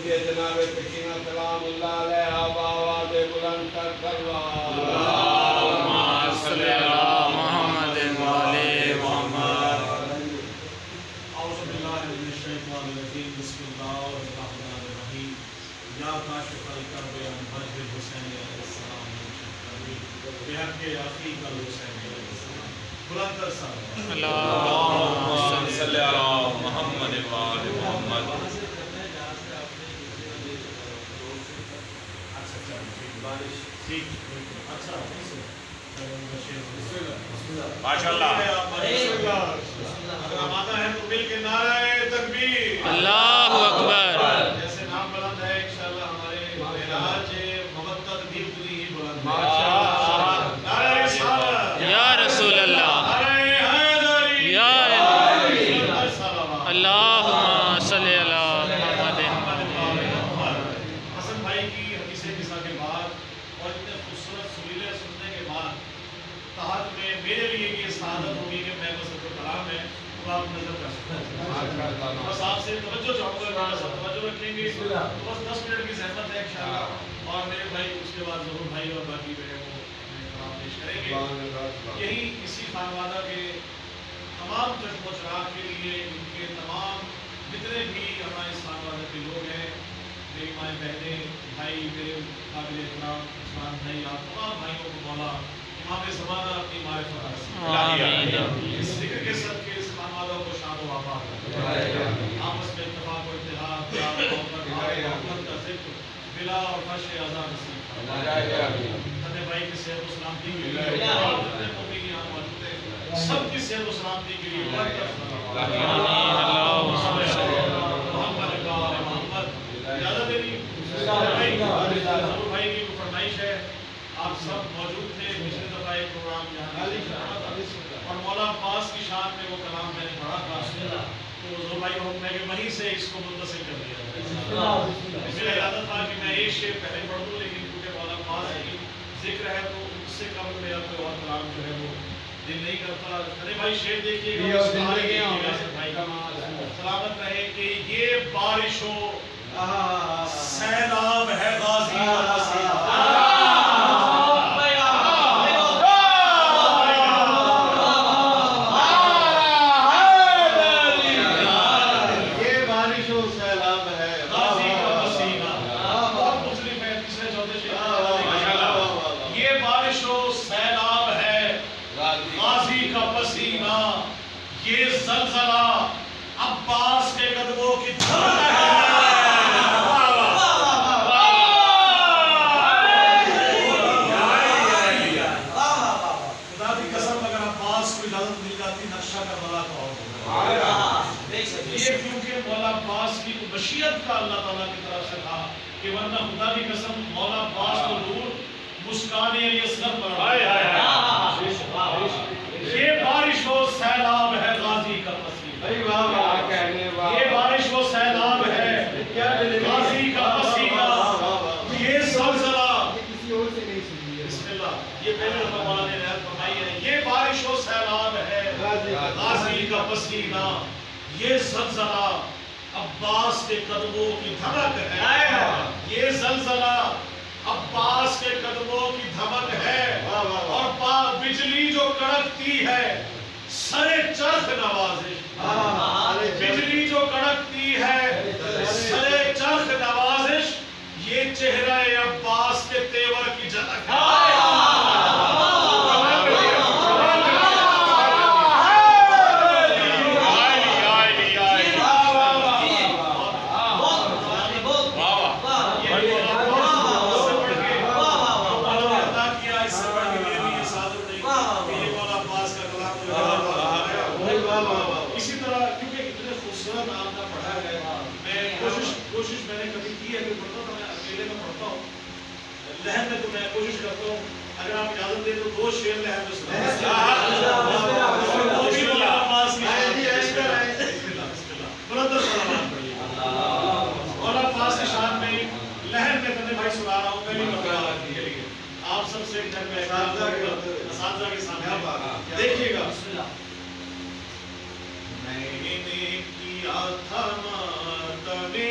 یہ جناب سکینہ سلام اللہ علیہ بآواز بلند کر کلوا اللہم صلی علی محمد وعلی محمد. اعوذ باللہ من الشیطان الرجیم. بسم اللہ الرحمن الرحیم. یا کاشف الکرب عن وجه الحسین علیہ السلام بحق اخیک الحسین علیہ السلام. بلند تر صلوات. اللہم صلی علی محمد وعلی محمد. ماشاءاللہ. اگر آمادہ ہیں تو مل کے نعرہ تکبیر. اللہ اکبر. جیسے نام بلند ہے انشاءاللہ ہمارے معراج مبتد بھی اتنی ہی بلند ہے. ماشاءاللہ. نعرہ رسالت. یا رسول اللہ. نعرہ حیدری. یا الہی. صلوات. اللہم صلی علی محمد. حسن بھائی کی حدیث قصہ کے بعد اور اتنے خوبصورت سلیلے سننے کے بعد تحت میں میرے لیے یہ سعادت ہوگی کہ میں بس جو کلام ہے وہ آپ نظر کر سکتے ہیں. بس آپ سے توجہ چاہوں گا کہ سب توجہ رکھیں گے تو بس 10 منٹ کی زحمت ہے انشاءاللہ. اور میرے بھائی اس کے بعد ضرور بھائی اور باقی جو ہے وہ کلام پیش کریں گے. یہی اسی خانوادہ کے تمام چشم و چراغ کے لیے ان کے تمام جتنے بھی ہمارے اس خانوادہ کے لوگ ہیں میری مائیں بہنیں بھائی میرے قابل احترام عثمان بھائی آپ تمام بھائیوں کو مولا امام زمانہ اپنی معرفت آمین. اس ذکر کے صدقے اس خانوادہ کو شان و وفا آپس میں اتفاق و اتحاد پیار محبت محبت کا ذکر بلا اور فرش آزاد نصیب. تھنے بھائی کی صحت و سلامتی کے لیے اور جتنے مومنین یہاں موجود ہیں سب کی صحت و سلامتی کے لیے محمد محمد اجازت دے دی. بھائی کی فرمائش ہے آپ سب موجود تھے پچھلے دفعہ ایک پروگرام یہاں اور مولا عباس کی شان میں وہ کلام میں نے پڑھا تھا تو زور بھائی حکم ہے کہ وہیں سے اس کو منتقل کر دیا. میرا ارادہ تھا کہ میں ایک شعر پہلے پڑھ دوں لیکن کیونکہ مولا عباس کی ذکر ہے تو اس سے قبل میرا کوئی اور کلام جو ہے وہ دل نہیں کرتا. ارے بھائی شعر دیکھیے گا سلامت رہے کہ یہ بارش ہو سیلاب ہے غازی کا پسینہ. یہ زلزلہ عباس کے قدموں کی دھمک ہے. خدا کی قسم اگر عباس کو اجازت مل جاتی نقشہ کربلا کا ہوگا. یہ کیونکہ مولا عباس کی مشیت کا اللہ تعالیٰ کی طرف سے تھا کہ ورنہ خدا کی قسم مولا عباس کو نور مسکان علی اصغر پر یہ بارش ہو سیلاب ہے غازی کا پسینہ. یہ بارش ہو سیلاب ہے غازی کا پسینہ. یہ زلزلہ بسم اللہ یہ پہلے دفعہ مولا نے رحمت فرمائی ہے. یہ بارش ہو سیلاب ہے غازی کا پسینہ. یہ زلزلہ عباس کے قدموں کی دھمک ہے. یہ زلزلہ عباس کے قدموں کی دھمک ہے. اور بجلی جو کڑکتی ہے سرے چرخ نوازش. بجلی جو کڑکتی ہے سرے چرخ نوازش. یہ چہرہ عباس کے تیور کی جھلک ہے. اسی طرح کیونکہ اتنے خوبصورت آپ نے پڑھا ہے میں کوشش میں نے کبھی کی ہے کہ پڑھتا ہوں میں اکیلے میں پڑھتا ہوں لہر میں تو میں کوشش کرتا ہوں اگر آپ اجازت دیں تو 2 شعر لہر میں مولا عباس کی شان میں لہر میں تنے بھائی سنا رہا ہوں میں بھی بتا رہا ہوں آپ سب سے اساتذہ کے سامنے دیکھیے گا. میں نے کیا تھا ماتمے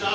4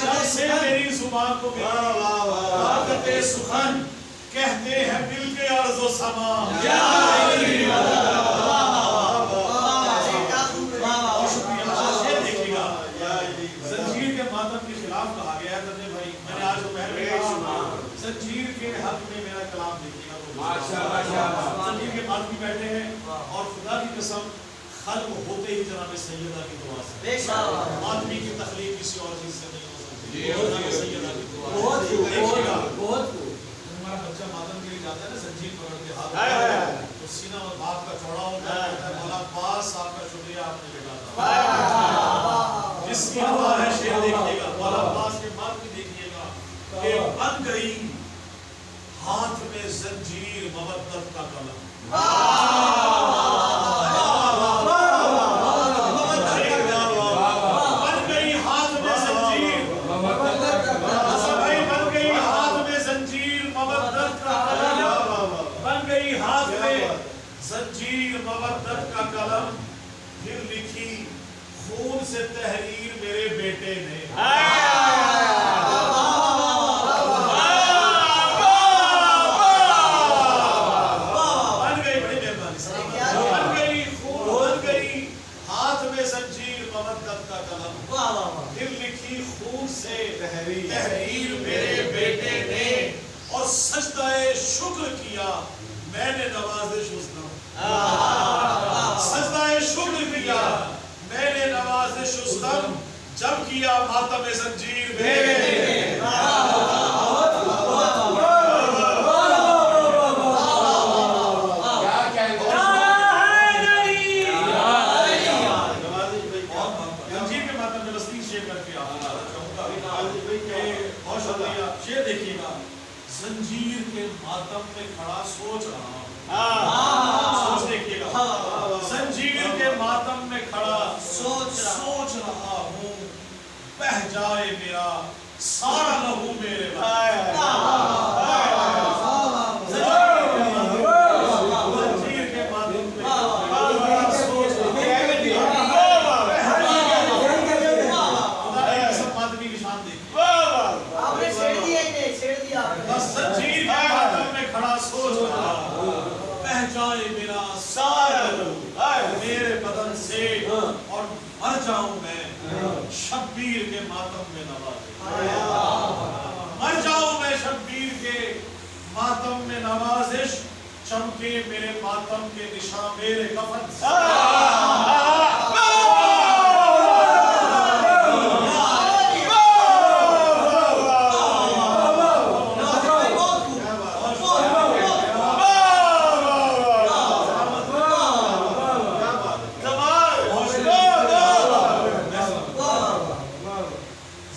جب سے میری زبان کو طاقت سخن کہتے ہیں دل کے عرض و سما. زنجیر کے ماتم کے خلاف کہا گیا ہے تنے بھائی. میں نے آج دوپہر میں کہا زنجیر کے حق میں میرا کلام دیکھیے گا. زنجیر کے ماتمی بیٹھے ہیں اور خدا کی قسم خلق ہوتے ہی جناب سیدہ کی دعا سے. ماتمی کی تخلیق کسی اور چیز سے نہیں ہو سکتی. جناب سیدہ کی دعا سے. دیکھیے گا ہمارا بچہ ماتم کے لیے جاتا ہے نا زنجیر پکڑ کے ہاتھ تو سینہ اور باپ کا چوڑا ہوتا ہے. مولا عباس آپ کا شکریہ آپ نے بیٹا تھا. جس کی دعا ہے شیر دیکھیے گا. مولا عباس کے بعد بھی دیکھیے گا کہ بن گئی ہاتھ میں زنجیر مودت کا قلم. بن گئی ہاتھ میں زنجیر مودت کا قلم. بن گئی ہاتھ میں زنجیر مودت کا قلم. پھر لکھی خون سے تحریر میرے بیٹے نے. بن گئی بڑی مہربانی. بن گئی ہاتھ میں زنجیر مودت کا قلم. پھر لکھی خون سے تحریر میرے بیٹے نے. اور سجدہ شکر کیا میں نے نوازش حسن. سجدہ شکر کیا میں نے نوازش حسن جب کیا ماتم زنجیر میرے. زنجیر کے ماتم میں رسطین شیئر کر کے آپ بہت شکریہ. شیئر دیکھیے گا زنجیر کے ماتم میں کھڑا سوچ رہا ہوں. سوچ دیکھیے گا زنجیر کے ماتم میں کھڑا سوچ رہا ہوں. بہ جائے میرا سارا لہو میرے بھائی. زنجیر کے ماتم میں کھڑا سوچ رہا ہوں. سب ماتمی نشان دیکھیے. زنجیر کے ماتم میں کھڑا سوچ رہا ہوں. بہ جائے میرا سارا لہو میرے بدن سے اور مر جاؤں میں شبیر کے ماتم میں نوازش. مر جاؤں میں شبیر کے ماتم میں نوازش. چمکے میرے ماتم کے نشان میرے کفن سے.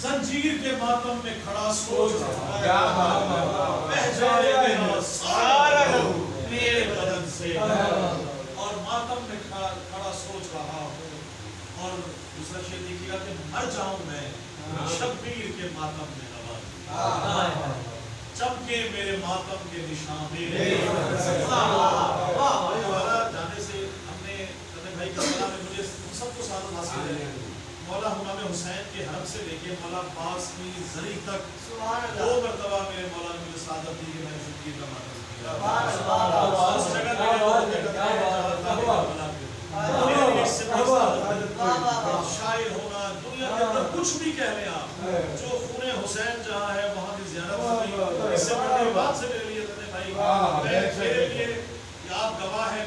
زنجیر کے ماتم میں کھڑا سوچ رہا ہوں. بہ جائے میرا سارا لہو میرے بدن سے. اور ماتم میں کھڑا سوچ رہا ہوں. اور دوسرا شعر دیکھیے گا کہ مر جاؤں میں شبیر کے ماتم میں نوازش. چمکے میرے ماتم کے نشان میرے. جانے سے ہم نے بھائی کربلا میں مجھے سب کو سعادت حاصل ہے. مولا امام حسین کے حرم سے لے کے مولا عباس کی زری تک 2 مرتبہ میرے مولا نے مجھے سعادت دی کہ میں نے زندگی کا ماتم کیا. اس جگہ پہ شاعر ہونا دنیا کے اندر کچھ بھی کہہ لیں آپ. جو خون حسین جہاں ہے وہاں کی زیارت ہوئی. اس سے بڑی بات سے میرے لیے بھائی میرے لیے آپ گواہ ہیں.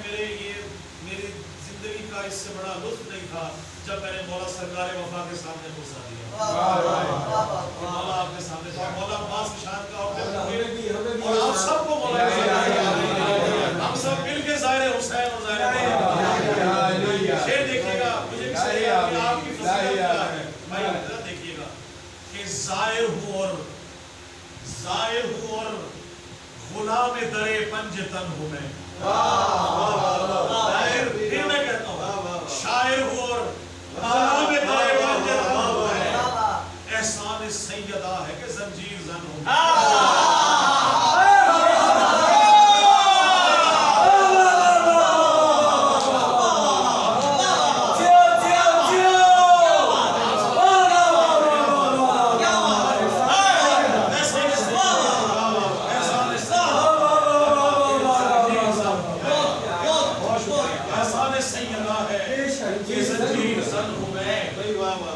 میری زندگی کا اس سے بڑا لطف نہیں تھا جب میں نے مولا سرکار وفا کے سامنے گھسا دیا. مولا آپ کے سامنے مولا عباس کی شان کا اور آپ سب کو مولا ہم سب مل کے ظاہر حسین اور ظاہر شیر دیکھیے گا. مجھے آپ کی فضیلت کیا ہے بھائی ذرا دیکھیے گا کہ ظاہر ہوں اور غلام درے پنجتن ہوں میں. پھر میں کہتا ہوں شاعر ہوں اور غلام درے پنجتن ہوں میں. احسان سیدہ ہے کہ زنجیر زن ہوں.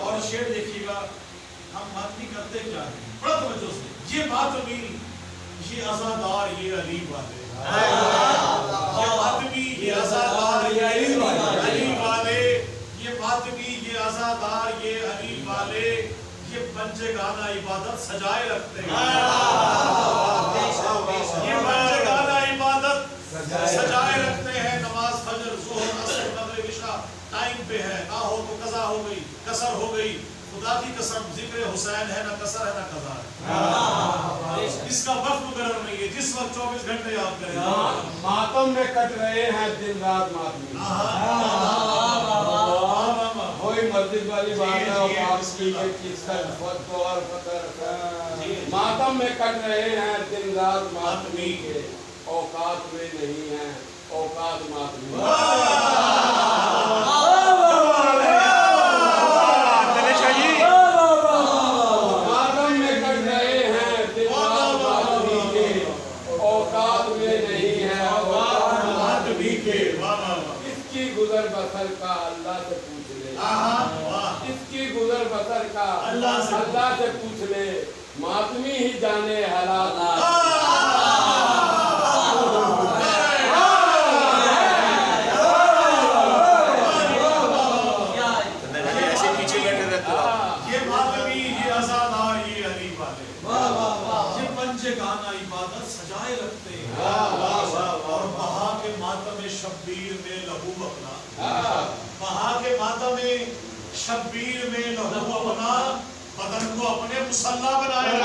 اور شعر دیکھیے گا ہم ماتمی کرتے کیا ہے بڑا توجہ سے یہ ماتمی یہ عزادار یہ علی والے یہ ماتمی یہ عزادار یہ علی والے یہ ماتمی یہ عزادار یہ علی والے یہ بنچے گانا عبادت سجائے رکھتے ہیں یہ بنچے گانا عبادت سجائے رکھتے ہیں نماز فجر ظہر عصر مغرب عشاء ٹائم پہ ہے نہ ہو تو قضا ہو گئی قصر ہو گئی خدا کی قسم ذکر حسین ہے نہ قصر ہے نہ قضا ہے اس کا وقت مقرر نہیں ہے جس وقت 24 گھنٹے آپ کریں ماتم میں کٹ رہے ہیں دن رات ماتمی وہی مسجد والی بات ہے اور آپ کی کس کا اور ماتم میں کٹ رہے ہیں دن رات ماتمی کے اوقات میں نہیں ہیں اوقات ماتمی ماتم میں کٹ رہے ہیں دن رات ماتمی کے اوقات میں نہیں ہیں اوقات ماتمی کے اس کی گزر بسر کا اللہ سے پوچھ لے اس کی گزر بسر کا اللہ سے پوچھ لے ماتمی ہی جانے حالات گانا عبادت سجائے رکھتے ہیں اور بہا کے ماتم شبیر میں لہو اپنا بہا کے ماتم شبیر میں لہو اپنا بدن کو اپنے مصلی بنائے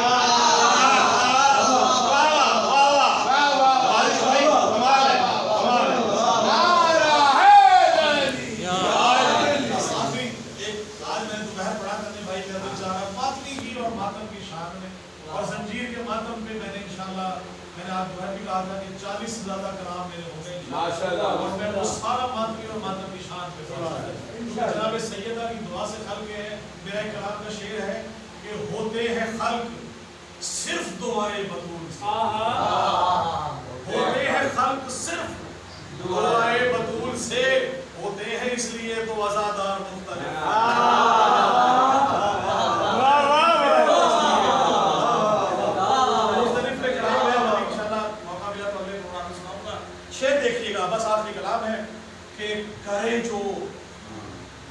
اور زنجیر کے ماتم پہ میں نے انشاءاللہ میں نے آپ دوہر بھی کہا تھا کہ 40 سے زیادہ کلام میرے ہو گئے ماشاءاللہ اور میں وہ سارا ماتمی اور ماتم کی شان پہ جناب سیدہ کی دعا سے خلق ہے میرا ایک کلام کا شعر ہے کہ ہوتے ہیں خلق صرف دعائے بطول سے ہوتے ہیں خلق صرف دعائے بطول سے ہوتے ہیں اس لیے تو عزادار مختلف بس آخری کلام ہے کہ کرے جو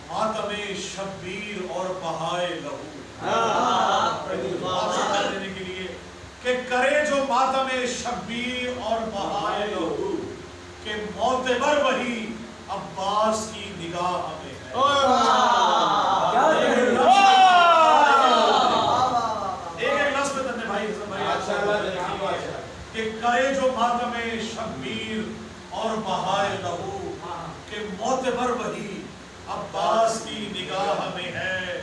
ماتم شبیر اور بہائے لہو دینے کے لیے کہ کرے جو ماتم شبیر اور بہائے لہو کہ معتبر وہی عباس کی نگاہ میں ہے ایک لفظ پہ تنے بھائی کہ کرے جو ماتم شبیر اور بہائے لہو کہ معتبر وہی عباس کی نگاہ میں ہے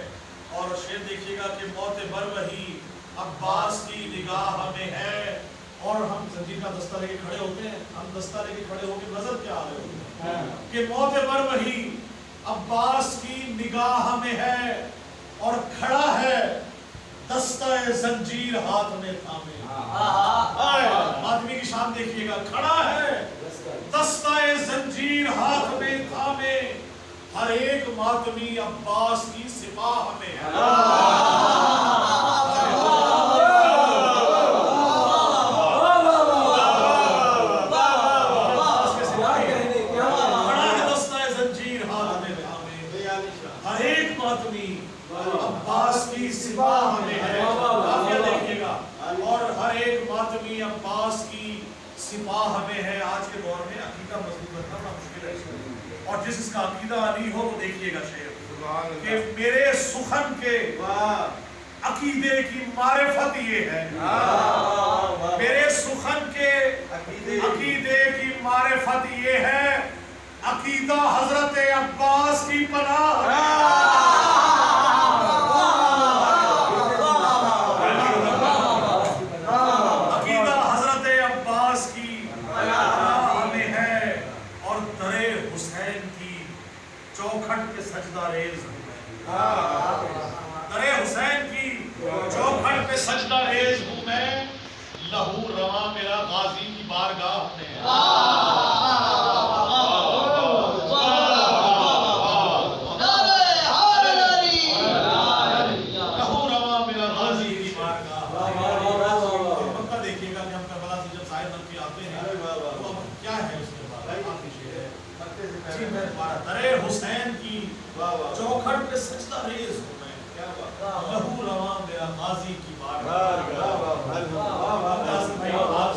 اور شعر دیکھیے گا کہ معتبر وہی عباس کی نگاہ میں ہے اور ہم زنجیر کا دستہ لے کے کھڑے ہوتے ہیں ہم دستہ لے کے کھڑے ہو کے نظر کیا آ رہے ہوتے ہیں کہ معتبر وہی عباس کی نگاہ میں ہے اور کھڑا ہے دستہ زنجیر ہاتھ میں تھامے ماتمی کی شان دیکھیے گا کھڑا ہے دستہ زنجیر ہاتھ میں تھامے ہر ایک ماتمی عباس کی سپاہ میں ہے کھڑا ہے دستہ زنجیر ہاتھ میں تھامے ہر ایک ماتمی عباس کی سپاہ میں ہے دیکھیے گا اور ہر ایک ماتمی عباس کی سپاہ میں ہے آج کے دور میں عقیدہ مضبوط رکھنا بڑا مشکل ہے اور جس کا عقیدہ نہیں ہو وہ دیکھیے گا شعر کہ میرے سخن کے عقیدے کی معرفت یہ ہے میرے سخن کے عقیدے کی معرفت یہ ہے عقیدہ حضرت عباس کی پناہ چوکھٹ کے سجدہ ریز در حسین کی چوکھٹ پہ سجدہ ریز ہوں میں لہو رواں میرا غازی کی بارگاہ میں غازی کی بات آپ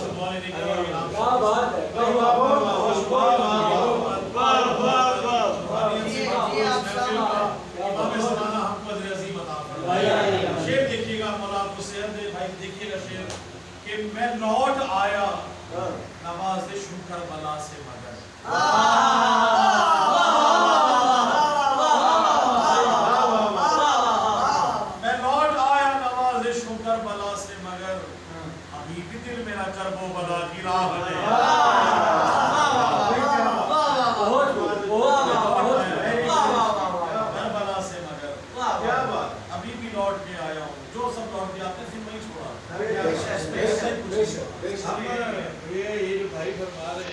سے دعا لینے کے لیے شیر دیکھیے گا، مولا آپ کو صحت دے بھائی، دیکھیے گا شیر کہ میں لوٹ آیا نواز شکر بلا سے مگر میں لوٹ آیا نواز شکر بلا سے مگر ابھی بھی دل میرا کرب و بلا کی راہ ہے کربلا سے مگر ابھی بھی لوٹ کے آیا ہوں، جو سب لوٹ کے آتے ہیں پھر وہیں چھوڑا یہ جو بھائی فرما رہے ہیں،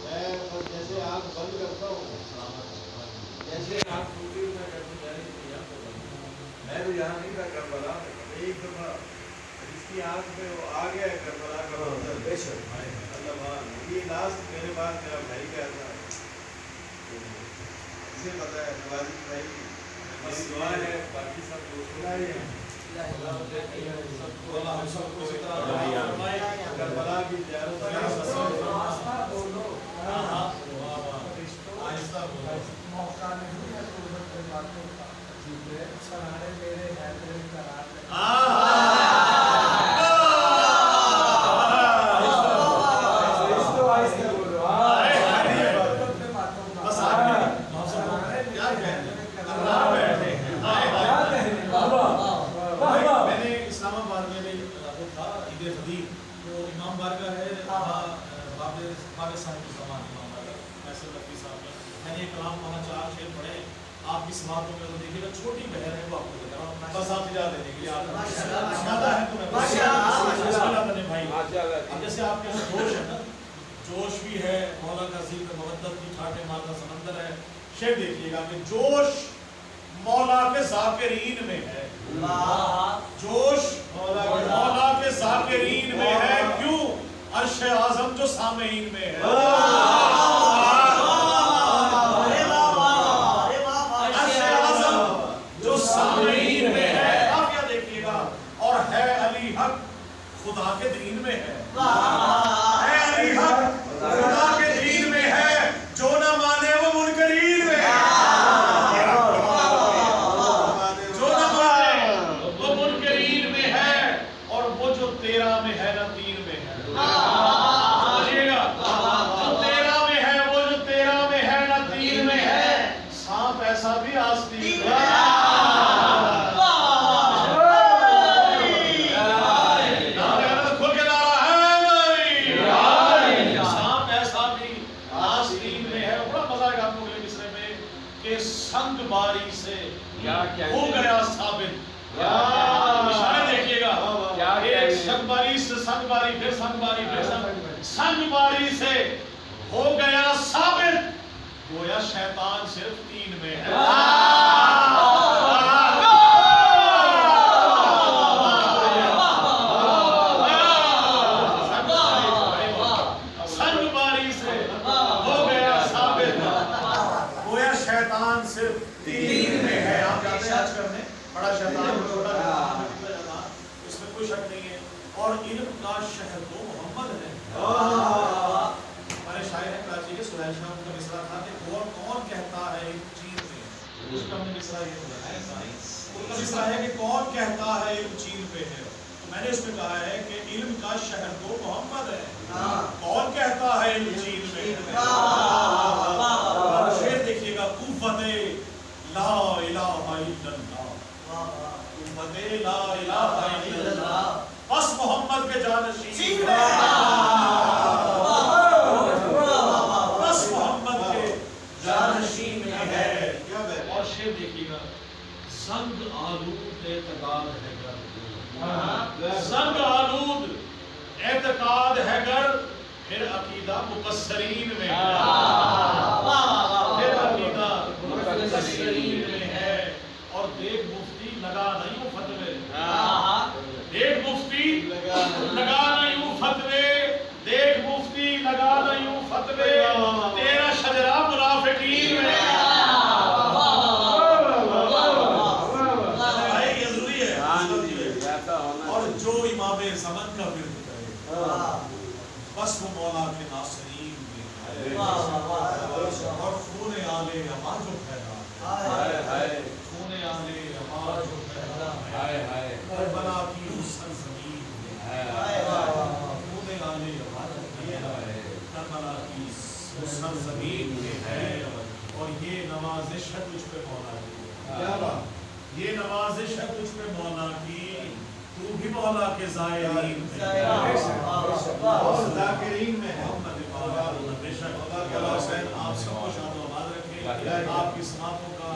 میں جیسے آنکھ بند کرتا ہوں، جیسے آنکھ کھلتی میں کرتی جاری میں بھی یہاں نہیں تھا کربلا میں، ایک دفعہ جس کی آنکھ میں وہ آ گیا کربلا کا منظر، اللہ یہ لاسٹ میرے بعد میرا بھائی کیا تھا، اسے پتا ہے نوازی بھائی میری دعا ہے، باقی سب دوستوں کربلا کی زیارت آپ کی سماعتوں میں تو دیکھیے گا، چھوٹی بہن ہے وہ آپ کو بتا رہا ہوں، بس آپ اجازت دینے کے لیے آپ زیادہ ہے تو میں بھائی اب جیسے آپ کے یہاں جوش ہے نا، جوش بھی ہے، مولا کا ذکر مودت کی ٹھاٹے مارتا سمندر ہے، شعر دیکھیے گا کہ جوش مولا کے ذاکرین میں ہے، جوش مولا کے ذاکرین میں ہے، کیوں عرش اعظم جو سامعین میں ہے، خدا کے دین میں ہے، علی حق خدا کے دین میں ہے، جو نہ مانے وہ منکرین میں ہے، جو نہ مانے وہ منکرین میں ہے، اور وہ جو تیرا میں ہے نہ تین میں ہے، سمجھئے گا، جو تیرا میں ہے وہ جو تیرا میں ہے نہ تین میں ہے، سانپ ایسا بھی آستین میں ہے، سنگ باری سے ہو گیا ثابت، اشارے دیکھیے گا، ایک سنگ باری سے سنگ باری پھر سنگ باری پھر سنگ باری سے ہو گیا ثابت، گویا شیطان صرف تین میں ہے، سنگ باری سے ہو گیا ثابت، گویا شیطان صرف تین میں ہے۔ آپ جاتے ہیں حج کرنے، بڑا شیطان چھوٹا شیطان، اس میں کوئی شک نہیں ہے، اور علم کا شہر تو محمد ہے۔ ہمارے شاعر ہیں کراچی کے، سہیل شاہ کا مصرع تھا کہ کون کہتا ہے علم چین میں، اس کا ہم نے مصرع یہ بنایا ہے، ان کا مصرع ہے کہ کون کہتا ہے علم چین پہ ہے، تو میں نے اس میں کہا ہے کہ علم کا شہر تو محمد ہے، کون کہتا ہے علم چین میں ہے۔ شعر دیکھیے گا، قوت لا الہ الا اللہ، قوت لا الہ الا اللہ، بس محمد کے جانشین ہے، بس محمد کے جانشین ہے۔ اور شعر دیکھیے گا، سنگ آلود اعتقاد ہے گر، سنگ آلود اعتقاد ہے گر، پھر عقیدہ مقصرین میں ہے، پھر عقیدہ مقصرین میں ہے، اور دیکھ مفتی لگا نہیں فتوے، دیکھ مفتی لگا نہیں فتوے، دیکھ مفتی لگا نہیں فتوے، تیرا شجرہ منافقین میں ہے۔ یہ ضروری ہے، ایسا ہونا اور چاہیے۔ جو امام زمن کا ورد کرے بس وہ مولا کے ناصرین میں ہے۔ اور خون آل اما جو پھیلا ہے، خون آل اما جو پھیلا ہے کربلا کی اس سرزمین میں، خون آل اما جو پھیلا ہے کربلا کی اس سرزمین میں ہے۔ اور یہ نوازش ہے تجھ پہ مولا کی، یہ نوازش ہے تجھ پہ مولا کی، تو بھی مولا کے زائرین میں اور ذاکرین میں ہے۔ محمد پاک بے شک اللہ حسین آپ سب کو شاد و آباد رکھے، آپ کی سماعتوں کا،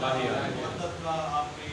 مدد کا، آپ کے